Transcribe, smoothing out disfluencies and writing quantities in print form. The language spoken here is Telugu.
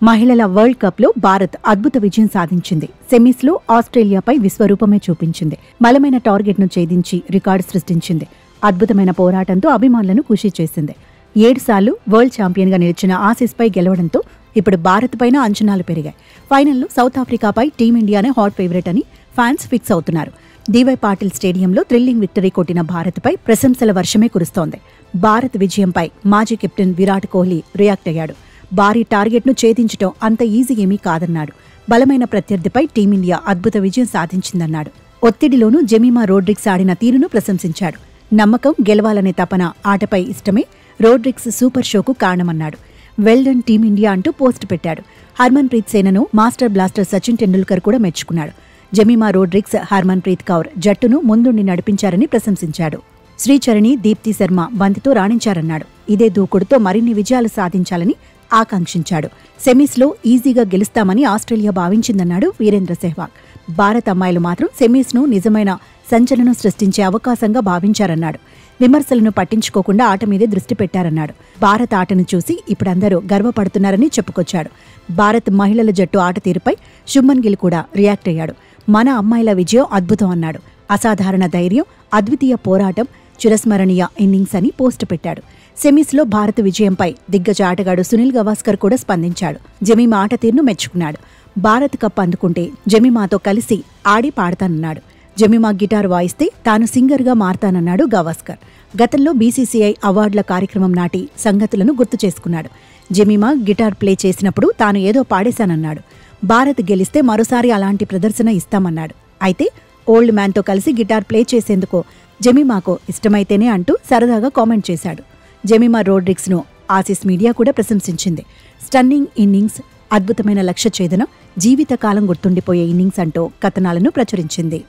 మహిళల వరల్డ్ కప్ లో భారత్ అద్భుత విజయం సాధించింది. సెమీస్ లో ఆస్ట్రేలియాపై విశ్వరూపమే చూపించింది. బలమైన టార్గెట్ ను ఛేదించి రికార్డు సృష్టించింది. అద్భుతమైన పోరాటంతో అభిమానులను ఖుషి చేసింది. 7 సార్లు వరల్డ్ ఛాంపియన్ గా నిలిచిన ఆసీస్ పై గెలవడంతో ఇప్పుడు భారత్ పైన అంచనాలు పెరిగాయి. ఫైనల్లో సౌత్ ఆఫ్రికాపై టీమిండియానే హాట్ ఫేవరెట్ అని ఫ్యాన్స్ ఫిక్స్ అవుతున్నారు. డివై పాటిల్ స్టేడియంలో థ్రిల్లింగ్ విక్టరీ కొట్టిన భారత్పై ప్రశంసల వర్షమే కురుస్తోంది. భారత్ విజయంపై మాజీ కెప్టెన్ విరాట్ కోహ్లీ రియాక్ట్ అయ్యాడు. భారీ టార్గెట్ను ఛేదించడం అంత ఈజీ ఏమీ కాదన్నాడు. బలమైన ప్రత్యర్థిపై టీమిండియా అద్భుత విజయం సాధించిందన్నాడు. ఒత్తిడిలోనూ జెమిమా రోడ్రిగ్స్ ఆడిన తీరును ప్రశంసించాడు. నమ్మకం, గెలవాలనే తపన, ఆటపై ఇష్టమే రోడ్రిగ్స్ సూపర్ షోకు కారణమన్నాడు. వెల్ డన్ టీమిండియా అంటూ పోస్ట్ పెట్టాడు. హర్మన్ ప్రీత్ సేనను మాస్టర్ బ్లాస్టర్ సచిన్ టెండూల్కర్ కూడా మెచ్చుకున్నాడు. జెమిమా రోడ్రిగ్స్, హర్మన్ ప్రీత్ కౌర్ జట్టును ముందుండి నడిపించారని ప్రశంసించాడు. శ్రీచరణి, దీప్తి శర్మ బంతితో రాణించారన్నాడు. ఇదే దూకుడుతో మరిన్ని విజయాలు సాధించాలని ఆకాంక్షించాడు. సెమీస్లో ఈజీగా గెలుస్తామని ఆస్ట్రేలియా భావించిందన్నాడు వీరేంద్ర సెహ్వాగ్. భారత అమ్మాయిలు మాత్రం సెమీస్ను నిజమైన సంచలనం సృష్టించే అవకాశంగా భావించారన్నాడు. విమర్శలను పట్టించుకోకుండా ఆట మీదే దృష్టి పెట్టారన్నాడు. భారత ఆటను చూసి ఇప్పుడందరూ గర్వపడుతున్నారని చెప్పుకొచ్చాడు. భారత్ మహిళల జట్టు ఆట తీరుపై శుభ్మన్ గిల్ కూడా రియాక్ట్ అయ్యాడు. మన అమ్మాయిల విజయం అద్భుతం అన్నాడు. అసాధారణ ధైర్యం, అద్వితీయ పోరాటం, చిరస్మరణీయ ఇన్నింగ్స్ అని పోస్టు పెట్టాడు. సెమీస్లో భారత విజయంపై దిగ్గజ ఆటగాడు సునీల్ గవాస్కర్ కూడా స్పందించాడు. జెమిమా ఆట తీరును మెచ్చుకున్నాడు. భారత్ కప్ అందుకుంటే జెమిమాతో కలిసి ఆడి పాడతానన్నాడు. జెమిమా గిటార్ వాయిస్తే తాను సింగర్గా మారతానన్నాడు గవాస్కర్. గతంలో బీసీసీఐ అవార్డుల కార్యక్రమం నాటి సంగతులను గుర్తు చేసుకున్నాడు. జెమిమా గిటార్ ప్లే చేసినప్పుడు తాను ఏదో పాడేశానన్నాడు. భారత్ గెలిస్తే మరోసారి అలాంటి ప్రదర్శన ఇస్తామన్నాడు. అయితే ఓల్డ్ మ్యాన్తో కలిసి గిటార్ ప్లే చేసేందుకు జెమిమాకు ఇష్టమైతేనే అంటూ సరదాగా కామెంట్ చేశాడు. జెమిమా రోడ్రిగ్స్ను ఆసీస్ మీడియా కూడా ప్రశంసించింది. స్టన్నింగ్ ఇన్నింగ్స్, అద్భుతమైన లక్ష్య ఛేదన, జీవితకాలం గుర్తుండిపోయే ఇన్నింగ్స్ అంటూ కథనాలను ప్రచురించింది.